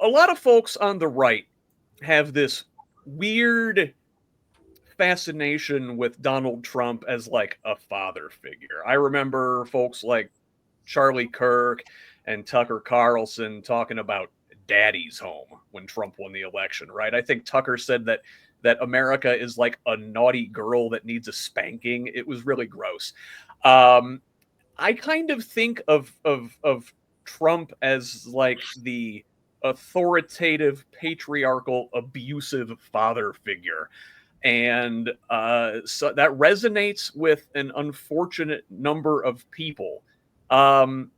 a lot of folks on the right have this weird fascination with Donald Trump as like a father figure. I remember folks like Charlie Kirk and Tucker Carlson talking about daddy's home when Trump won the election, right? I think Tucker said that America is like a naughty girl that needs a spanking. It was really gross. I kind of think of Trump as like the authoritative, patriarchal, abusive father figure. And so that resonates with an unfortunate number of people. Um,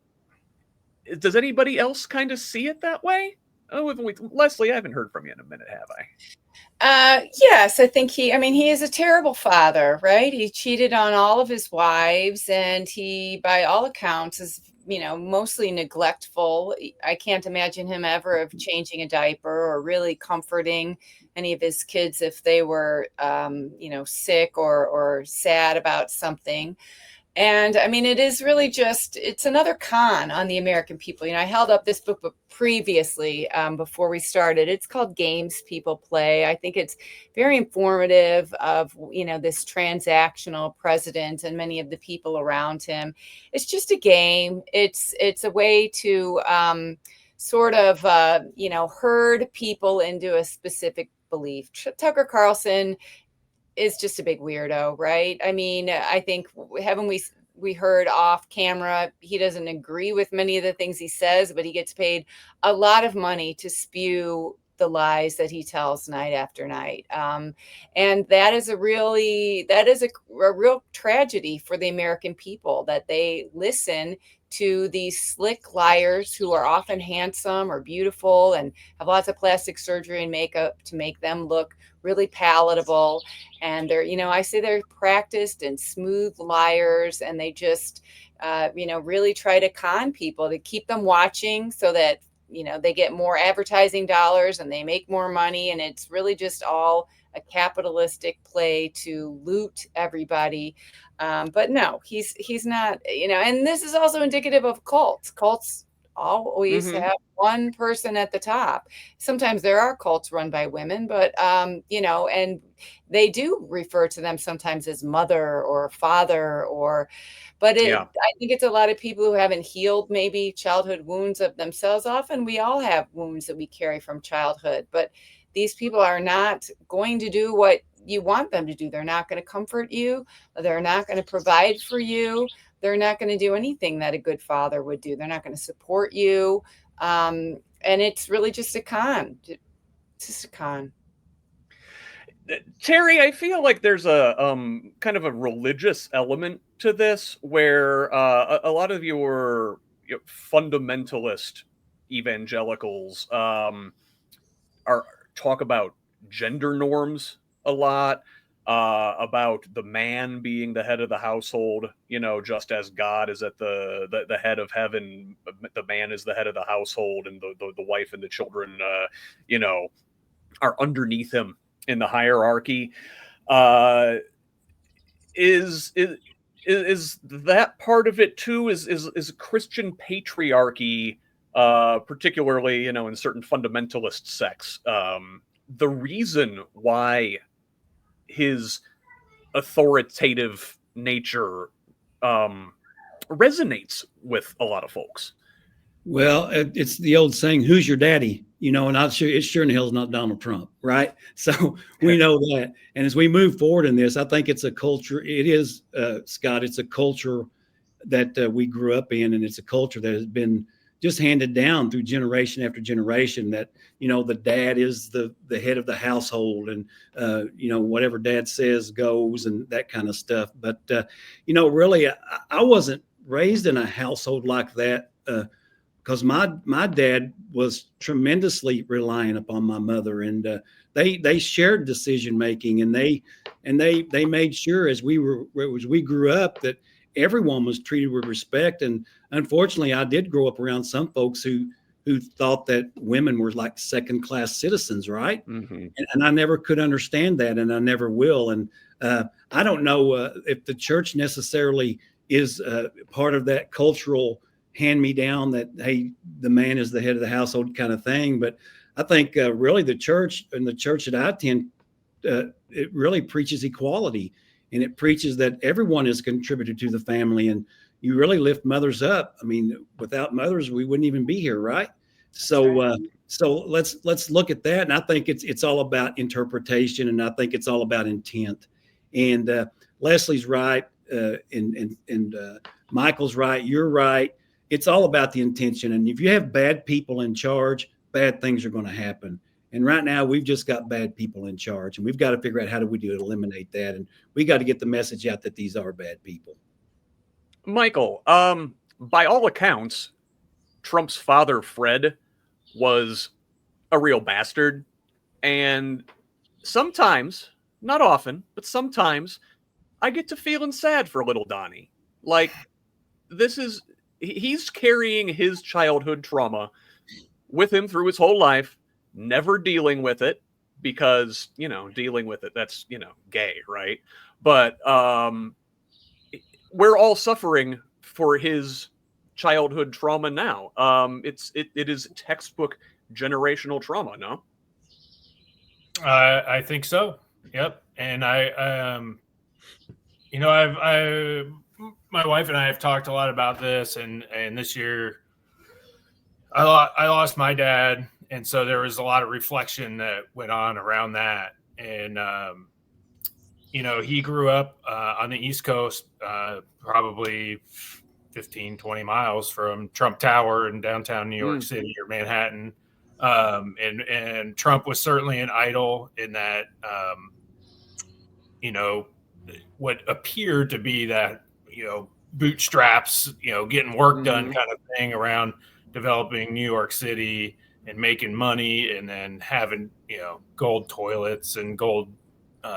does anybody else kind of see it that way? Oh, Leslie, I haven't heard from you in a minute, have I? Yes, I think he is a terrible father, right? He cheated on all of his wives, and he, by all accounts, is, mostly neglectful. I can't imagine him ever of changing a diaper or really comforting any of his kids if they were, sick or sad about something. And I mean, it is really it's another con on the American people. I held up this book previously before we started. It's called Games People Play. I think it's very informative of, this transactional president and many of the people around him. It's just a game. It's a way to sort of, herd people into a specific belief. Tucker Carlson is just a big weirdo, right? I mean, I think haven't we heard off camera, he doesn't agree with many of the things he says, but he gets paid a lot of money to spew the lies that he tells night after night. And that is a real tragedy for the American people, that they listen to these slick liars who are often handsome or beautiful and have lots of plastic surgery and makeup to make them look really palatable. And I say they're practiced and smooth liars, and they just, really try to con people to keep them watching so that, they get more advertising dollars and they make more money. And it's really just all a capitalistic play to loot everybody. But no, he's not, and this is also indicative of cults. Cults always have one person at the top. Sometimes there are cults run by women, but, and they do refer to them sometimes as mother or father but I think it's a lot of people who haven't healed maybe childhood wounds of themselves. Often we all have wounds that we carry from childhood, but these people are not going to do what you want them to do. They're not going to comfort you. They're not going to provide for you. They're not going to do anything that a good father would do. They're not going to support you. And it's really just a con. It's just a con. Terry, I feel like there's a kind of a religious element to this, where a lot of your fundamentalist evangelicals are talk about gender norms a lot, about the man being the head of the household. Just as God is at the head of heaven, the man is the head of the household, and the wife and the children, are underneath him in the hierarchy. Is that part of it too? Is Christian patriarchy, particularly in certain fundamentalist sects, the reason why his authoritative nature resonates with a lot of folks? Well, it's the old saying, "Who's your daddy?" And it's sure in the hell's not Donald Trump, right? So we know that. And as we move forward in this, I think it's a culture. It is, Scott. It's a culture that we grew up in, and it's a culture that has been just handed down through generation after generation. That the dad is the head of the household, and whatever dad says goes, and that kind of stuff. But really, I wasn't raised in a household like that. Because my dad was tremendously reliant upon my mother, and they shared decision making, and they made sure as we grew up that everyone was treated with respect. And unfortunately, I did grow up around some folks who thought that women were like second class citizens, right? Mm-hmm. And I never could understand that, and I never will. And I don't know if the church necessarily is part of that cultural hand me down that, hey, the man is the head of the household kind of thing. But I think really the church, and the church that I attend, it really preaches equality, and it preaches that everyone is contributed to the family, and you really lift mothers up. I mean, without mothers, we wouldn't even be here, right? So let's look at that, and I think it's all about interpretation, and I think it's all about intent. And Leslie's right, and Michael's right. You're right. It's all about the intention, and if you have bad people in charge, bad things are going to happen. And right now, we've just got bad people in charge, and we've got to figure out how do we do to eliminate that. And we got to get the message out that these are bad people. Michael, by all accounts, Trump's father, Fred, was a real bastard. And sometimes, not often, but sometimes, I get to feeling sad for little Donnie. Like, he's carrying his childhood trauma with him through his whole life, never dealing with it because, dealing with it, that's, gay, right? But we're all suffering for his childhood trauma now. It is textbook generational trauma, no? I think so. Yep. And my wife and I have talked a lot about this, and this year I lost my dad, and so there was a lot of reflection that went on around that. And he grew up on the East Coast, probably 15, 20 miles from Trump Tower in downtown New York City or Manhattan. And Trump was certainly an idol in that, what appeared to be that, bootstraps, getting work done kind of thing around developing New York City and making money, and then having, gold toilets and gold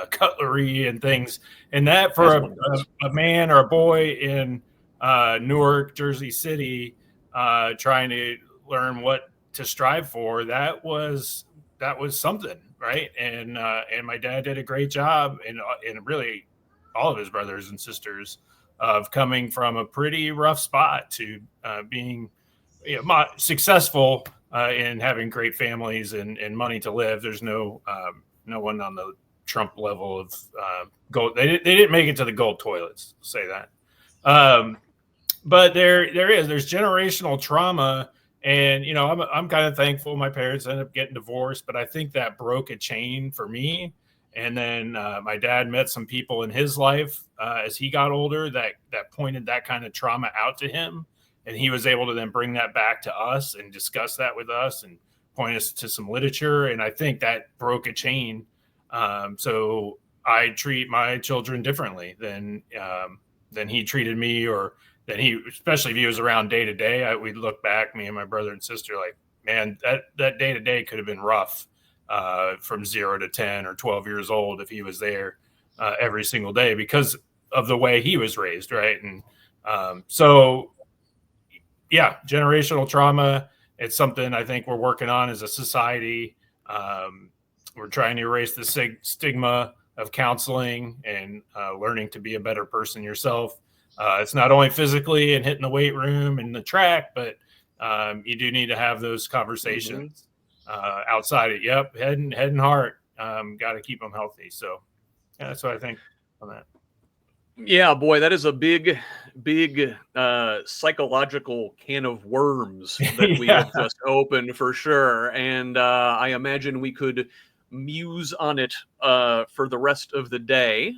cutlery and things. And that for a man or a boy in Newark, Jersey City, trying to learn what to strive for, that was something, right? And my dad did a great job, and really all of his brothers and sisters, of coming from a pretty rough spot to being successful in having great families and money to live. There's no one on the Trump level of gold. They didn't make it to the gold toilets, say that. But there's generational trauma. And, I'm kind of thankful my parents ended up getting divorced, but I think that broke a chain for me. And then my dad met some people in his life as he got older that pointed that kind of trauma out to him. And he was able to then bring that back to us and discuss that with us and point us to some literature. And I think that broke a chain. So I treat my children differently than he treated me, or that he, especially if he was around day to day. We'd look back, me and my brother and sister, like, man, that day to day could have been rough from 0 to 10 or 12 years old if he was there every single day because of the way he was raised, right? And so, yeah, generational trauma. It's something I think we're working on as a society. We're trying to erase the stigma of counseling and learning to be a better person yourself. It's not only physically and hitting the weight room and the track, but you do need to have those conversations outside it. Yep, head and heart. Got to keep them healthy. So yeah, that's what I think on that. Yeah, boy, that is a big psychological can of worms that we have just opened for sure. And I imagine we could muse on it for the rest of the day.